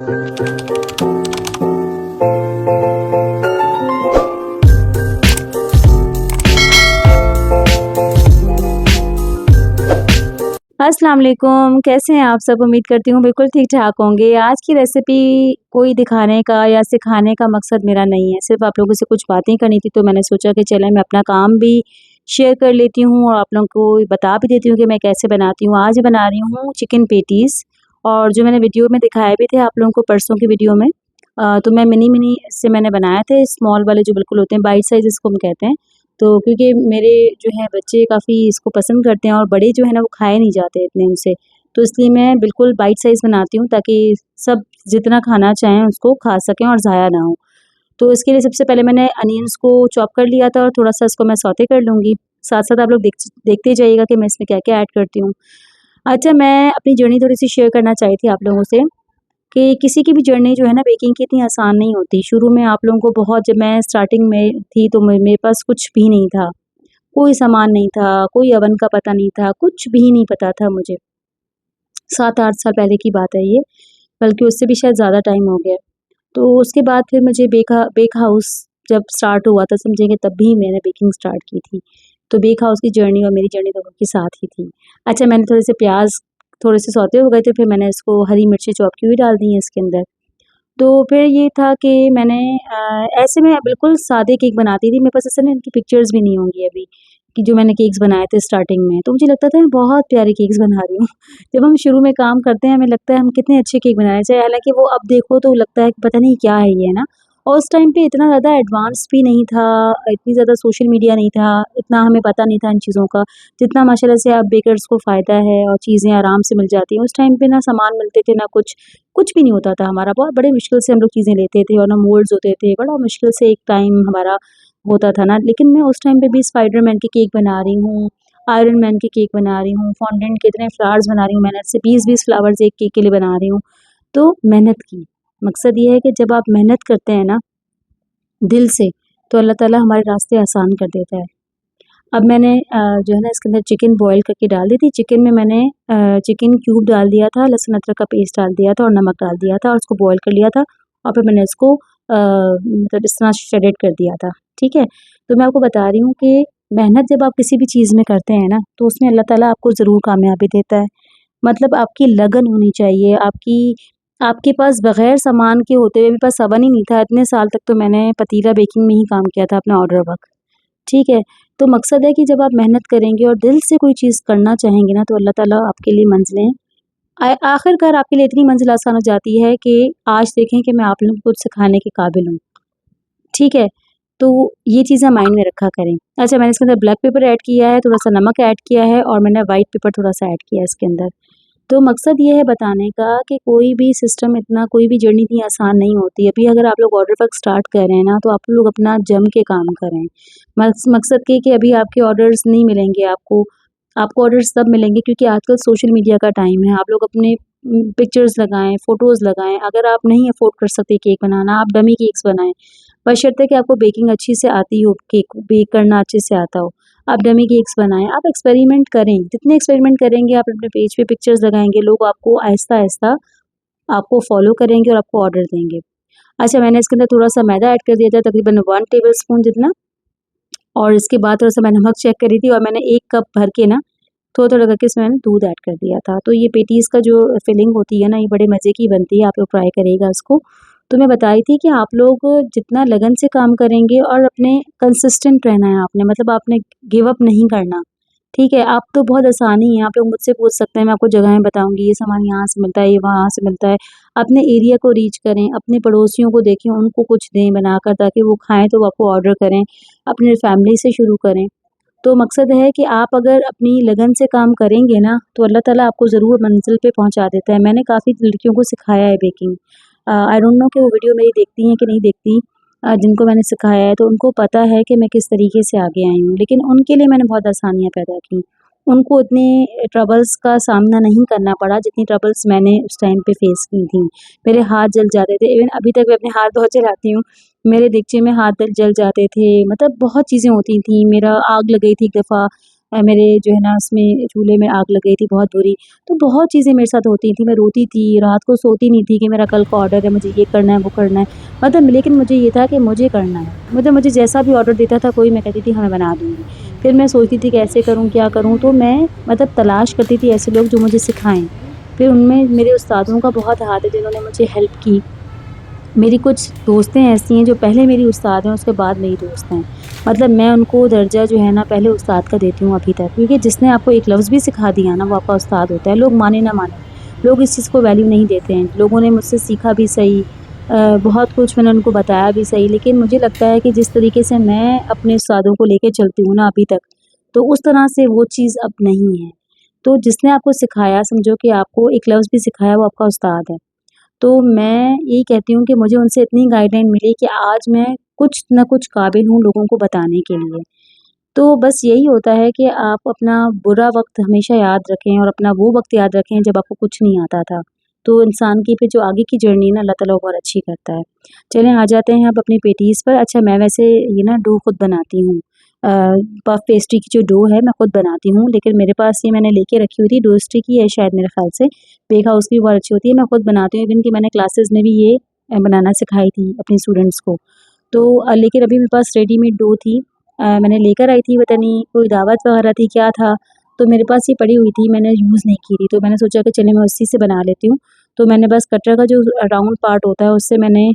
अस्सलाम वालेकुम, कैसे हैं आप सब? उम्मीद करती हूँ बिल्कुल ठीक-ठाक होंगे। आज की रेसिपी कोई दिखाने का या सिखाने का मकसद मेरा नहीं है, सिर्फ़ आप लोगों से कुछ बातें करनी थी, तो मैंने सोचा कि चलें मैं अपना काम भी शेयर कर लेती हूँ और आप लोगों को बता भी देती हूँ कि मैं कैसे बनाती हूँ। आज बना रही हूँ चिकन पैटीज़, और जो मैंने वीडियो में दिखाए भी थे आप लोगों को परसों की वीडियो में, तो मैं मिनी-मिनी से मैंने बनाए थे, स्मॉल वाले जो बिल्कुल होते हैं, बाइट साइज़ जिसको हम कहते हैं। तो क्योंकि मेरे जो है बच्चे काफ़ी इसको पसंद करते हैं और बड़े जो है ना वो खाए नहीं जाते इतने उनसे, तो इसलिए मैं बिल्कुल बाइट साइज़ बनाती हूँ ताकि सब जितना खाना चाहें उसको खा सकें और ज़ाया ना हो। तो इसके लिए सबसे पहले मैंने अनियंस को चॉप कर लिया था और थोड़ा-सा इसको मैं सौते कर लूँगी। साथ-साथ आप लोग देखते जाइएगा कि मैं इसमें क्या-क्या ऐड करती हूँ। अच्छा, मैं अपनी जर्नी थोड़ी-सी शेयर करना चाही थी आप लोगों से कि किसी की भी जर्नी जो है ना बेकिंग की इतनी आसान नहीं होती। शुरू में आप लोगों को बहुत, जब मैं स्टार्टिंग में थी तो मेरे पास कुछ भी नहीं था। कोई सामान नहीं था, कोई ओवन का पता नहीं था, कुछ भी नहीं पता था मुझे। 7-8 साल पहले की बात है ये, बल्कि उससे भी शायद ज़्यादा टाइम हो गया। तो उसके बाद फिर मुझे बेक हाउस जब स्टार्ट हुआ था समझिए, तब भी मैंने बेकिंग स्टार्ट की थी। तो बेक हाउस की जर्नी और मेरी जर्नी दोनों की साथ ही थी। अच्छा, मैंने थोड़े से प्याज़ थोड़े से सौते हो गए थे, फिर मैंने इसको हरी मिर्ची चॉप की हुई डाल दी हैं इसके अंदर। तो फिर ये था कि मैंने ऐसे में बिल्कुल सादे केक बनाती थी, मेरे पास ऐसे ना इनकी पिक्चर्स भी नहीं होंगी अभी, कि जो मैंने केक्स बनाए थे स्टार्टिंग में, तो मुझे लगता था मैं बहुत प्यारे केक्स बना रही हूँ। जब हम शुरू में काम करते हैं हमें लगता है हम कितने अच्छे केक बना रहे हैं, चाहे हालाँकि वो अब देखो तो लगता है कि पता नहीं क्या है ये, है ना? और उस टाइम पे इतना ज़्यादा एडवांस भी नहीं था, इतनी ज़्यादा सोशल मीडिया नहीं था, इतना हमें पता नहीं था इन चीज़ों का, जितना माशाल्लाह से अब बेकर्स को फ़ायदा है और चीज़ें आराम से मिल जाती हैं। उस टाइम पे ना सामान मिलते थे ना कुछ भी नहीं होता था हमारा, बहुत बड़े मुश्किल से हम लोग चीज़ें लेते थे और ना मोल्ड्स होते थे, बड़ा मुश्किल से एक टाइम हमारा होता था ना। लेकिन मैं उस टाइम पे भी स्पाइडरमैन के केक बना रही हूँ, आयरन मैन के केक बना रही हूँ, फॉन्डेंट के इतने फ्लावर्स बना रही हूँ, मेहनत से 20-20 फ्लावर्स एक केक के लिए बना रही हूँ। तो मेहनत की, मकसद ये है कि जब आप मेहनत करते हैं ना दिल से, तो अल्लाह ताला हमारे रास्ते आसान कर देता है। अब मैंने जो है ना इसके अंदर चिकन बॉयल करके डाल दी थी। चिकन में मैंने चिकन क्यूब डाल दिया था, लहसुन अदरक का पेस्ट डाल दिया था और नमक डाल दिया था और उसको बॉयल कर लिया था, और फिर मैंने इसको मतलब इस तरह श्रेडेड कर दिया था, ठीक है? तो मैं आपको बता रही हूँ कि मेहनत जब आप किसी भी चीज़ में करते हैं ना, तो उसमें अल्लाह ताला आपको ज़रूर कामयाबी देता है। मतलब आपकी लगन होनी चाहिए, आपके पास बग़ैर सामान के होते हुए, मेरे पास ओवन ही नहीं था, इतने साल तक तो मैंने पतीला बेकिंग में ही काम किया था अपना ऑर्डर वक़्त, ठीक है? तो मकसद है कि जब आप मेहनत करेंगे और दिल से कोई चीज़ करना चाहेंगे ना, तो अल्लाह ताला आपके लिए मंज़िलें आखिरकार आपके लिए इतनी मंज़िल आसान हो जाती है कि आज देखें कि मैं आप लोगों को कुछ सिखाने के काबिल हूँ, ठीक है? तो ये चीज़ें माइंड में रखा करें। अच्छा, मैंने इसके अंदर ब्लैक पेपर ऐड किया है, थोड़ा-सा नमक ऐड किया है और मैंने व्हाइट पेपर थोड़ा-सा ऐड किया है इसके अंदर। तो मकसद ये है बताने का कि कोई भी सिस्टम इतना, कोई भी जर्नी इतनी आसान नहीं होती। अभी अगर आप लोग ऑर्डर वर्क स्टार्ट कर रहे हैं ना, तो आप लोग अपना जम के काम करें। मकसद ये कि अभी आपके ऑर्डर्स नहीं मिलेंगे आपको, आपको ऑर्डर्स तब मिलेंगे क्योंकि आजकल सोशल मीडिया का टाइम है। आप लोग अपने पिक्चर्स लगाएँ, फ़ोटोज़ लगाएँ। अगर आप नहीं अफ़ोर्ड कर सकते केक बनाना, आप डमी केक्स बनाएँ। बशर्ते कि आपको बेकिंग अच्छी से आती हो, केक बेक करना अच्छे से आता हो। आप डमी केक्स बनाएँ, आप एक्सपेरिमेंट करें। जितने एक्सपेरिमेंट करेंगे, आप अपने पेज पे पिक्चर्स लगाएँगे, लोग आपको आहिस्ता-आहिस्ता आपको फ़ॉलो करेंगे और आपको ऑर्डर देंगे। अच्छा, मैंने इसके अंदर थोड़ा-सा मैदा ऐड कर दिया था, तकरीबन 1 टेबलस्पून जितना, और इसके बाद थोड़ा-सा मैं नमक चेक करी थी और मैंने 1 कप भर के ना थोड़ा-थोड़ा करके इसमें मैंने दूध ऐड कर दिया था। तो ये पैटीज़ का जो फिलिंग होती है ना, ये बड़े मज़े की बनती है, आप लोग ट्राई करिएगा इसको। तो मैं बताई थी कि आप लोग जितना लगन से काम करेंगे और अपने कंसिस्टेंट रहना है आपने, मतलब आपने गिव अप नहीं करना, ठीक है? आप तो बहुत आसानी है, आप लोग मुझसे पूछ सकते हैं, मैं आपको जगहें बताऊँगी, ये सामान यहाँ से मिलता है, ये वहाँ से मिलता है। अपने एरिया को रीच करें, अपने पड़ोसियों को देखें, उनको कुछ दें बनाकर ताकि वो खाएँ तो वो आपको ऑर्डर करें। अपनी फैमिली से शुरू करें। तो मकसद है कि आप अगर अपनी लगन से काम करेंगे ना, तो अल्लाह ताला आपको ज़रूर मंज़िल पे पहुँचा देता है। मैंने काफ़ी लड़कियों को सिखाया है बेकिंग। आई डोंट नो कि वो वीडियो मेरी देखती हैं कि नहीं देखती। जिनको मैंने सिखाया है तो उनको पता है कि मैं किस तरीके से आगे आई हूँ। लेकिन उनके लिए मैंने बहुत आसानियाँ पैदा की। उनको इतने ट्रबल्स का सामना नहीं करना पड़ा जितनी ट्रबल्स मैंने उस टाइम पे फ़ेस की थी। मेरे हाथ जल जाते थे, इवन अभी तक मैं अपने हाथ बहुत जलाती हूँ। मेरे देगचे में हाथ जल जाते थे, मतलब बहुत चीज़ें होती थी। मेरा आग लग गई थी एक दफ़ा, मेरे जो है ना उसमें चूल्हे में आग लग गई थी बहुत बुरी। तो बहुत चीज़ें मेरे साथ होती थी, मैं रोती थी, रात को सोती नहीं थी कि मेरा कल का ऑर्डर है, मुझे ये करना है, वो करना है। मतलब लेकिन मुझे ये था कि मुझे करना है। मतलब मुझे जैसा भी ऑर्डर देता था कोई, मैं कहती थी हाँ, मैं बना दूँगी। फिर मैं सोचती थी कैसे करूँ, क्या करूँ? तो मैं मतलब तलाश करती थी ऐसे लोग जो मुझे सिखाएँ। फिर उनमें मेरे उस्तादों का बहुत हाथ है जिन्होंने मुझे हेल्प की। मेरी कुछ दोस्तें ऐसी हैं जो पहले मेरी उस्ताद हैं, उसके बाद मेरी दोस्त हैं। मतलब मैं उनको दर्जा जो है ना पहले उस्ताद का देती हूँ अभी तक, क्योंकि जिसने आपको एक लफ्ज़ भी सिखा दिया ना वो आपका उस्ताद होता है, लोग माने ना माने। लोग इस चीज़ को वैल्यू नहीं देते हैं। लोगों ने मुझसे सीखा भी सही, बहुत कुछ मैंने उनको बताया भी सही, लेकिन मुझे लगता है कि जिस तरीके से मैं अपने उस्तादों को लेके चलती हूँ ना अभी तक, तो उस तरह से वो चीज़ अब नहीं है। तो जिसने आपको सिखाया, समझो कि आपको एक लफ्ज़ भी सिखाया, वो आपका उस्ताद है। तो मैं यही कहती हूँ कि मुझे उनसे इतनी गाइडलाइन मिली कि आज मैं कुछ न कुछ काबिल हूँ लोगों को बताने के लिए। तो बस यही होता है कि आप अपना बुरा वक़्त हमेशा याद रखें और अपना वो वक़्त याद रखें जब आपको कुछ नहीं आता था। तो इंसान की फिर जो आगे की जर्नी है ना, अल्लाह ताला वो बहुत अच्छी करता है। चलें आ जाते हैं अब अपनी पैटीज़ पर। अच्छा, मैं वैसे ये ना डो खुद बनाती हूँ। अ, पफ पेस्ट्री की जो डो है मैं खुद बनाती हूँ, लेकिन मेरे पास ये मैंने लेके रखी हुई थी, डोस्टी की है शायद मेरे ख़्याल से। बेक हाउस की भी बहुत अच्छी होती है, मैं खुद बनाती हूँ, इवन कि मैंने क्लासेस में भी ये बनाना सिखाई थी अपनी स्टूडेंट्स को। तो लेकिन अभी मेरे पास रेडीमेड डो थी, मैंने लेकर आई थी, पता नहीं कोई दावत वगैरह थी, क्या था, तो मेरे पास ये पड़ी हुई थी, मैंने यूज़ नहीं की थी, तो मैंने सोचा कि चलिए मैं उसी से बना लेती हूँ। तो मैंने बस कटर का जो राउंड पार्ट होता है उससे मैंने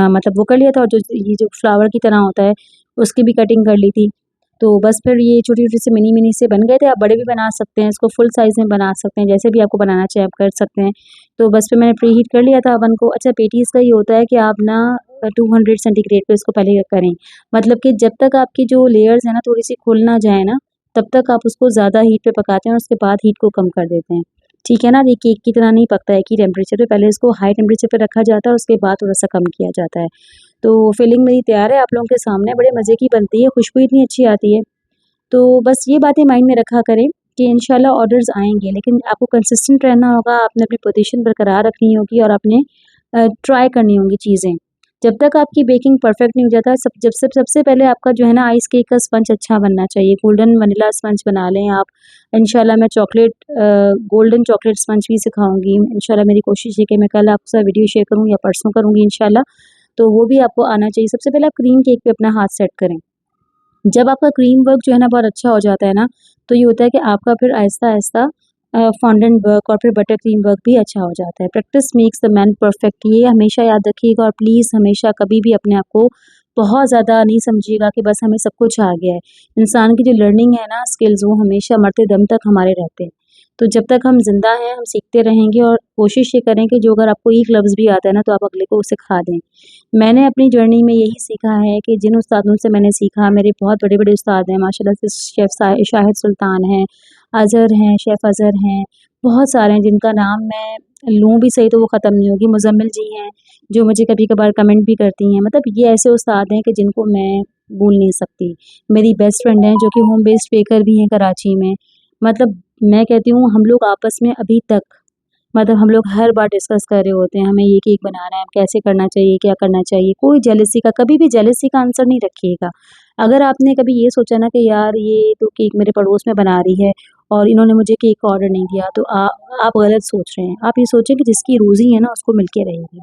मतलब वो कर लिया था, और जो ये जो फ्लावर की तरह होता है उसकी भी कटिंग कर ली थी। तो बस फिर ये छोटी-छोटी से मिनी-मिनी से बन गए थे, आप बड़े भी बना सकते हैं, इसको फुल साइज़ में बना सकते हैं, जैसे भी आपको बनाना चाहें आप कर सकते हैं। तो बस फिर मैंने प्रीहीट कर लिया था अवन को। अच्छा, पैटीज़ का ये होता है कि आप ना 200 सेंटीग्रेड पे इसको पहले करें। मतलब कि जब तक आपकी जो लेयर्स है ना थोड़ी-सी खुल ना जाए ना, तब तक आप उसको ज़्यादा हीट पे पकाते हैं और उसके बाद हीट को कम कर देते हैं। ठीक है ना? ये केक की तरह नहीं पकता है एक ही टेम्परेचर पे, पहले इसको हाई टेम्परेचर पे रखा जाता है, उसके बाद थोड़ा-सा कम किया जाता है। तो फिलिंग मेरी तैयार है आप लोगों के सामने, बड़े मज़े की बनती है, खुशबू इतनी अच्छी आती है। तो बस ये बातें माइंड में रखा करें कि इंशाल्लाह ऑर्डर्स आएँगे, लेकिन आपको कंसिस्टेंट रहना होगा, आपने अपनी पोज़ीशन बरकरार रखनी होगी और आपने ट्राई करनी होंगी चीज़ें। जब तक आपकी बेकिंग परफेक्ट नहीं हो जाता, सब जब से सबसे पहले आपका जो है ना आइस केक का स्पंज अच्छा बनना चाहिए, गोल्डन वनीला स्पंज बना लें आप। इंशाल्लाह मैं गोल्डन चॉकलेट स्पंज भी सिखाऊँगी। इंशाल्लाह मेरी कोशिश है कि मैं कल आपके साथ वीडियो शेयर करूँ या परसों करूँगी इंशाल्लाह, तो वो भी आपको आना चाहिए। सबसे पहले आप क्रीम केक पे अपना हाथ सेट करें। जब आपका क्रीम वर्क जो है ना बहुत अच्छा हो जाता है ना, तो ये होता है कि आपका फिर आहिस्ता-आहिस्ता फॉन्डेंट वर्क और फिर बटर क्रीम वर्क भी अच्छा हो जाता है। Practice makes the man perfect, ये हमेशा याद रखिएगा और प्लीज़ हमेशा कभी भी अपने आप को बहुत ज़्यादा नहीं समझिएगा कि बस हमें सब कुछ आ गया है। इंसान की जो लर्निंग है ना स्किल्स, वो हमेशा मरते दम तक हमारे रहते हैं। तो जब तक हम ज़िंदा हैं हम सीखते रहेंगे और कोशिश ये करें कि जो अगर आपको एक लफ्ज़ भी आता है ना तो आप अगले को सिखा दें। मैंने अपनी जर्नी में यही सीखा है कि जिन उस्तादों से मैंने सीखा, मेरे बहुत बड़े-बड़े उस्ताद हैं माशाल्लाह से, शेफ़ शाहिद सुल्तान हैं, अज़हर हैं, शेफ़ अज़हर हैं, बहुत सारे हैं जिनका नाम मैं लूँ भी सही तो वो ख़त्म नहीं होगी। मुज़म्मिल जी हैं, जो मुझे कभी-कभार कमेंट भी करती हैं। मतलब ये ऐसे उस्ताद हैं कि जिनको मैं भूल नहीं सकती। मेरी बेस्ट फ्रेंड हैं जो कि होम बेस्ड बेकर भी हैं कराची में। मतलब मैं कहती हूँ हम लोग आपस में अभी तक, मतलब हम लोग हर बार डिस्कस कर रहे होते हैं, हमें ये केक बनाना है, कैसे करना चाहिए, क्या करना चाहिए। कोई जेलसी का, कभी भी जेलसी का आंसर नहीं रखिएगा। अगर आपने कभी ये सोचा ना कि यार ये तो केक मेरे पड़ोस में बना रही है और इन्होंने मुझे केक का ऑर्डर नहीं दिया, तो आप गलत सोच रहे हैं। आप ये सोचें कि जिसकी रोज़ी है ना उसको मिल के रहेगी।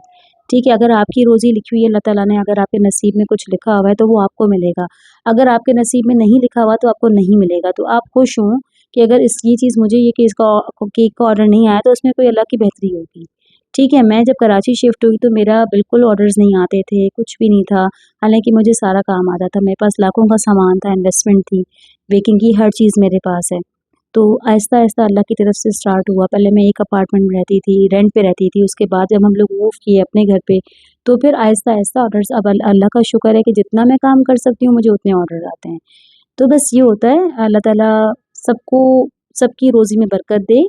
ठीक है? अगर आपकी रोज़ी लिखी हुई है अल्लाह ताला ने, अगर आपके नसीब में कुछ लिखा हुआ है तो वो आपको मिलेगा। अगर आपके नसीब में नहीं लिखा हुआ तो आपको नहीं मिलेगा। तो आप खुश हों कि अगर ये चीज़ मुझे ये केक का ऑर्डर नहीं आया तो उसमें कोई अल्लाह की बेहतरी होगी। ठीक है, मैं जब कराची शिफ्ट हुई तो मेरा बिल्कुल ऑर्डर्स नहीं आते थे, कुछ भी नहीं था। हालाँकि मुझे सारा काम आता था, मेरे पास लाखों का सामान था, इन्वेस्टमेंट थी, बेकिंग की हर चीज़ मेरे पास है। तो आहिस्ता-आहिस्ता अल्लाह की तरफ से स्टार्ट हुआ। पहले मैं एक अपार्टमेंट में रहती थी, रेंट पे रहती थी, उसके बाद जब हम लोग मूव किए अपने घर पे, तो फिर आहिस्ता-आहिस्ता ऑर्डर्स, अब अल्लाह का शुक्र है कि जितना मैं काम कर सकती हूँ, मुझे उतने ऑर्डर आते हैं। तो बस ये होता है, अल्लाह ताला सबको सबकी रोज़ी में बरकत दे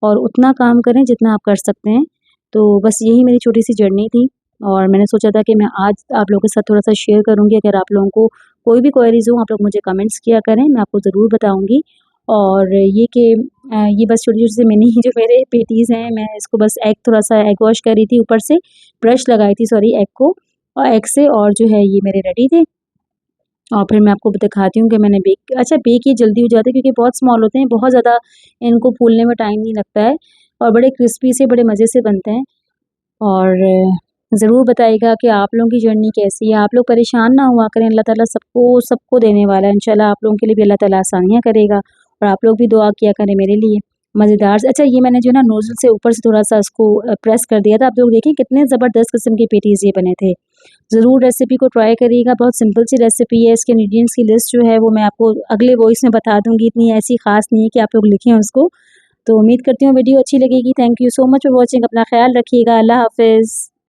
और उतना काम करें जितना आप कर सकते हैं। तो बस यही मेरी छोटी-सी जर्नी थी और मैंने सोचा था कि मैं आज आप लोगों के साथ थोड़ा-सा शेयर करूँगी। अगर आप लोगों को कोई भी क्वेरीज़ हो, आप लोग मुझे कमेंट्स किया करें, मैं आपको ज़रूर बताऊँगी। और ये कि ये बस छोटी-छोटी सी मिनी जो मेरे पैटीज़ हैं, मैं इसको बस एग थोड़ा-सा एग वॉश कर रही थी ऊपर से, ब्रश लगाई थी सॉरी एग को, और एग से, और जो है ये मेरे रेडी थे। और फिर मैं आपको दिखाती हूँ कि मैंने बेक ये जल्दी हो जाते हैं क्योंकि बहुत स्मॉल होते हैं, बहुत ज़्यादा इनको फूलने में टाइम नहीं लगता है और बड़े क्रिस्पी से बड़े मज़े से बनते हैं। और ज़रूर बताइएगा कि आप लोगों की जर्नी कैसी है। आप लोग परेशान ना हुआ करें, अल्लाह ताला सबको सबको देने वाला है। इंशाल्लाह आप लोगों के लिए भी अल्लाह ताला आसानियाँ करेगा और आप लोग भी दुआ किया करें मेरे लिए। मज़ेदार से अच्छा ये मैंने जो है ना नोज़ल से ऊपर से थोड़ा-सा उसको प्रेस कर दिया था। आप लोग देखें कितने ज़बरदस्त किस्म के पैटीज़ ये बने थे। ज़रूर रेसिपी को ट्राई करिएगा, बहुत सिंपल सी रेसिपी है। इसके इंग्रीडिएंट्स की लिस्ट जो है वो मैं आपको अगले वॉइस में बता दूँगी, इतनी ऐसी ख़ास नहीं है कि आप लोग लिखें उसको। तो उम्मीद करती हूँ वीडियो अच्छी लगेगी। Thank you so much for watching. अपना ख़्याल रखिएगा। अल्लाह हाफ़िज़।